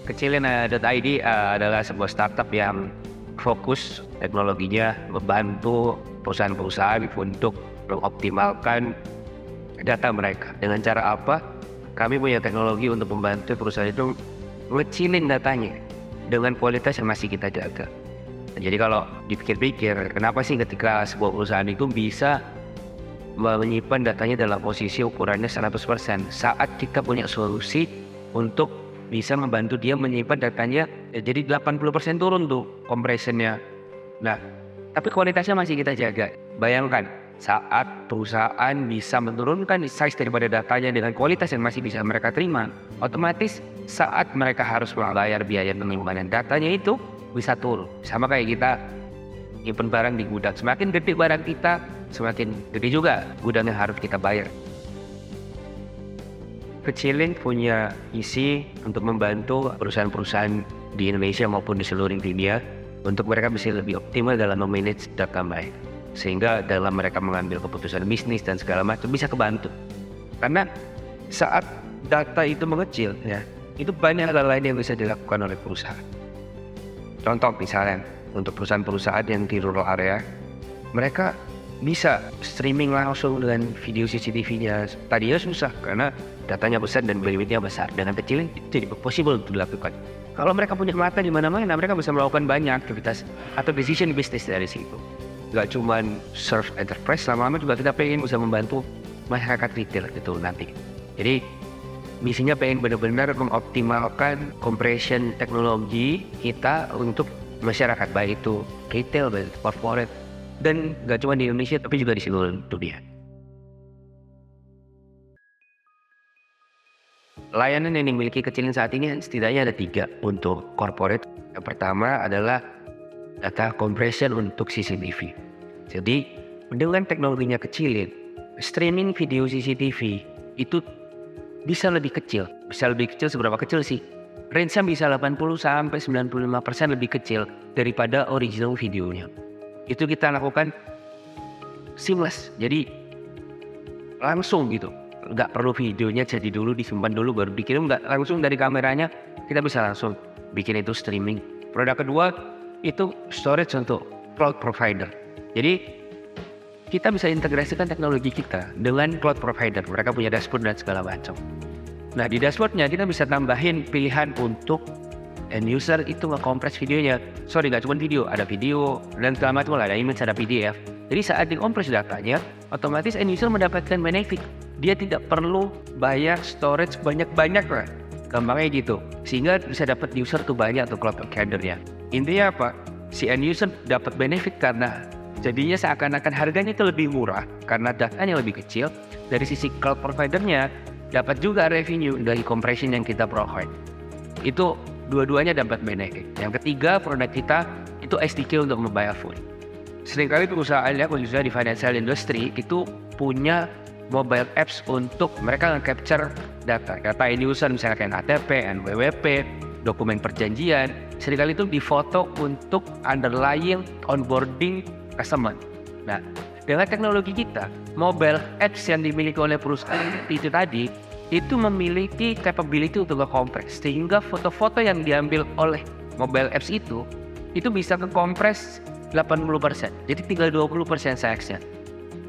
Kecilin.id adalah sebuah startup yang fokus teknologinya membantu perusahaan-perusahaan untuk mengoptimalkan data mereka. Dengan cara apa? Kami punya teknologi untuk membantu perusahaan itu ngecilin datanya dengan kualitas yang masih kita jaga. Jadi kalau dipikir-pikir, kenapa sih ketika sebuah perusahaan itu bisa menyimpan datanya dalam posisi ukurannya 100% saat kita punya solusi untuk bisa membantu dia menyimpan datanya jadi 80% turun tuh compressionnya. Nah, tapi kualitasnya masih kita jaga. Bayangkan saat perusahaan bisa menurunkan size daripada datanya dengan kualitas yang masih bisa mereka terima, otomatis saat mereka harus membayar biaya penyimpanan datanya itu bisa turun. Sama kayak kita nyimpen barang di gudang, semakin gede barang kita, semakin gede juga gudang yang harus kita bayar. Kecilin punya isi untuk membantu perusahaan-perusahaan di Indonesia maupun di seluruh dunia untuk mereka bisa lebih optimal dalam memanage data mereka, sehingga dalam mereka mengambil keputusan bisnis dan segala macam bisa kebantu. Karena saat data itu mengecil, ya, itu banyak hal lain yang bisa dilakukan oleh perusahaan. Contoh misalnya untuk perusahaan-perusahaan yang di rural area, mereka bisa streaming langsung dengan video CCTV-nya. Tadinya susah karena datanya besar dan bandwidth-nya besar. Dengan kecilin itu jadi possible untuk dilakukan. Kalau mereka punya mata di mana-mana, mereka bisa melakukan banyak aktivitas atau decision bisnis dari situ. Gak cuma serve enterprise, lama-lama juga kita pengen bisa membantu masyarakat retail gitu nanti. Jadi misinya pengen benar-benar mengoptimalkan compression teknologi kita untuk masyarakat, baik itu retail, baik itu corporate, dan gak cuma di Indonesia tapi juga di seluruh dunia. Layanan yang dimiliki Kecilin saat ini setidaknya ada 3 untuk corporate. Yang pertama adalah data compression untuk CCTV. Jadi dengan teknologinya Kecilin, streaming video CCTV itu bisa lebih kecil. Bisa lebih kecil seberapa kecil sih? Range-nya bisa 80-95% lebih kecil daripada original videonya. Itu kita lakukan seamless, jadi langsung gitu. Nggak perlu videonya jadi dulu, disimpan dulu baru dikirim, nggak langsung dari kameranya, kita bisa langsung bikin itu streaming. Produk kedua itu storage untuk cloud provider. Jadi kita bisa integrasikan teknologi kita dengan cloud provider. Mereka punya dashboard dan segala macam. Nah, di dashboardnya kita bisa tambahin pilihan untuk end user itu nge-compress videonya. Sorry, nggak cuma video, ada video dan segala macam, ada image, ada PDF. Jadi saat di-compress datanya, otomatis end user mendapatkan benefit. Dia tidak perlu bayar storage banyak-banyak lah. Gampangnya gitu. Sehingga bisa dapat user tuh banyak tuh cloud provider-nya. Intinya apa? Si end user dapat benefit karena jadinya seakan-akan harganya itu lebih murah karena datanya lebih kecil. Dari sisi cloud provider-nya dapat juga revenue dari compression yang kita provide. Itu dua-duanya dapat benefit. Yang ketiga, produk kita itu SDK untuk mobile phone. Seringkali perusahaan ya, khususnya di financial industry itu punya mobile apps untuk mereka nge-capture data end user, misalnya kayak KTP, NPWP, dokumen perjanjian. Seringkali itu difoto untuk underlying onboarding customer. Nah, dengan teknologi kita, mobile apps yang dimiliki oleh perusahaan itu tadi, itu memiliki capability untuk nge-compress. Sehingga foto-foto yang diambil oleh mobile apps itu bisa nge-compress 80%. Jadi tinggal 20% size-nya.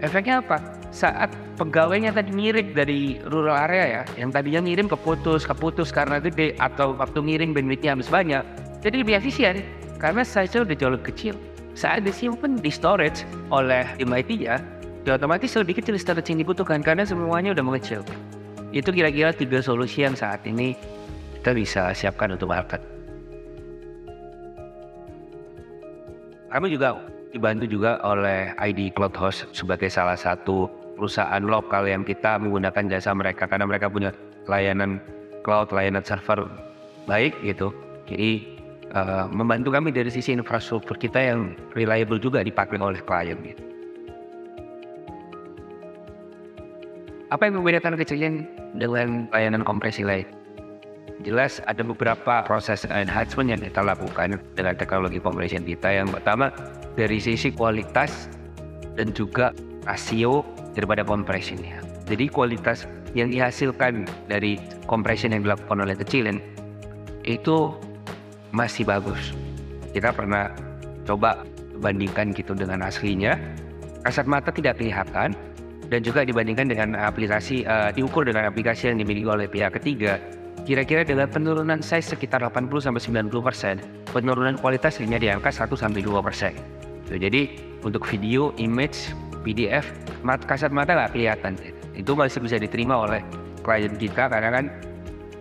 Efeknya apa? Saat pegawainya tadi ngirim dari rural area ya, yang tadinya ngirim keputus karena gede, atau waktu ngirim bandwidth-nya habis banyak, jadi lebih efisien karena size-nya udah jauh lebih kecil. Saat disimpan di storage oleh tim IT-nya, otomatis lebih kecil storage yang dibutuhkan karena semuanya udah mengecil. Itu kira-kira 3 solusi yang saat ini kita bisa siapkan untuk market. Kami juga dibantu juga oleh ID Cloud Host sebagai salah satu perusahaan lokal yang kita menggunakan jasa mereka karena mereka punya layanan cloud, layanan server baik gitu. Jadi membantu kami dari sisi infrastruktur kita yang reliable juga dipakai oleh klien gitu. Apa yang membedakan Kecilin dengan layanan kompresi lain? Jelas ada beberapa proses enhancement yang kita lakukan dengan teknologi compression kita. Yang pertama dari sisi kualitas dan juga rasio daripada compressionnya. Jadi kualitas yang dihasilkan dari compression yang dilakukan oleh Kecilin itu masih bagus. Kita pernah coba bandingkan gitu dengan aslinya, kasat mata tidak kelihatan, dan juga dibandingkan dengan aplikasi, diukur dengan aplikasi yang dimiliki oleh pihak ketiga, kira-kira dengan penurunan size sekitar 80-90%, penurunan kualitas hanya di angka 1-2%. Jadi untuk video, image, PDF, kasat mata nggak kelihatan. Itu masih bisa diterima oleh klien kita karena kan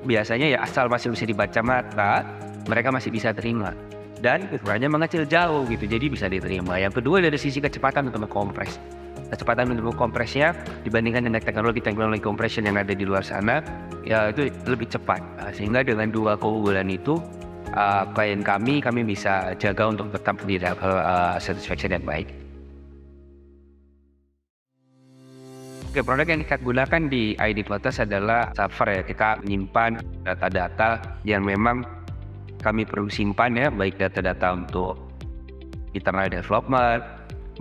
biasanya ya asal masih bisa dibaca mata, mereka masih bisa terima. Dan ukurannya mengecil jauh gitu, jadi bisa diterima. Yang kedua dari sisi kecepatan untuk mengkompres. Kecepatan untuk mengkompresnya dibandingkan dengan teknologi compression yang ada di luar sana, ya itu lebih cepat. Sehingga dengan dua keunggulan itu, klien kami bisa jaga untuk tetap di level satisfaction yang baik. Oke, produk yang kita gunakan di ID Plotus adalah server ya. Kita menyimpan data-data yang memang kami perlu simpan ya, baik data-data untuk internal development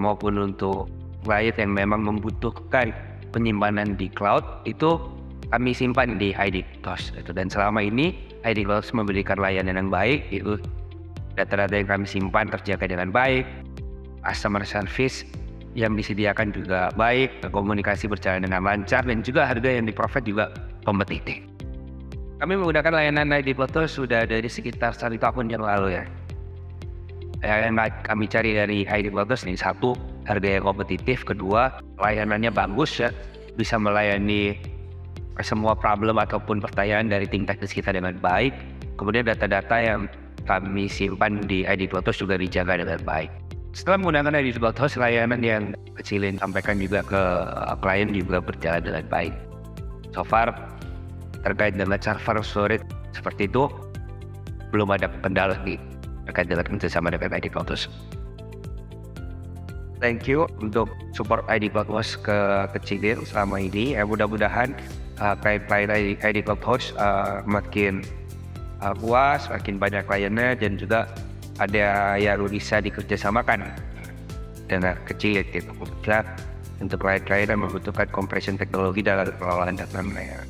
maupun untuk klien yang memang membutuhkan penyimpanan di cloud, itu kami simpan di ID Plotus. Dan selama ini ID Plotus memberikan layanan yang baik, itu data-data yang kami simpan terjaga dengan baik, customer service yang disediakan juga baik, komunikasi berjalan dengan lancar, dan juga harga yang di-provide juga kompetitif. Kami menggunakan layanan ID Plotus sudah dari sekitar 1 tahun yang lalu ya. Yang kami cari dari ID Plotus ini, satu, harga yang kompetitif, kedua, layanannya bagus ya, bisa melayani semua problem ataupun pertanyaan dari tim teknis kita dengan baik. Kemudian data-data yang kami simpan di ID Plotus juga dijaga dengan baik. Setelah menggunakan ID Plotus, layanan yang kecilin sampaikan juga ke klien juga berjalan dengan baik. So far, terkait dengan server storage seperti itu, belum ada kendala terkait dengan kerjasama dengan ID Plotus. Thank you untuk support ID Plotus ke kecilin selama ini. Mudah-mudahan klien ID Plotus makin puas, makin banyak kliennya, dan juga ada yang bisa dikerjasamakan dengan kecil gitu. Untuk klien-klien yang membutuhkan compression teknologi dalam pengelolaan data mereka.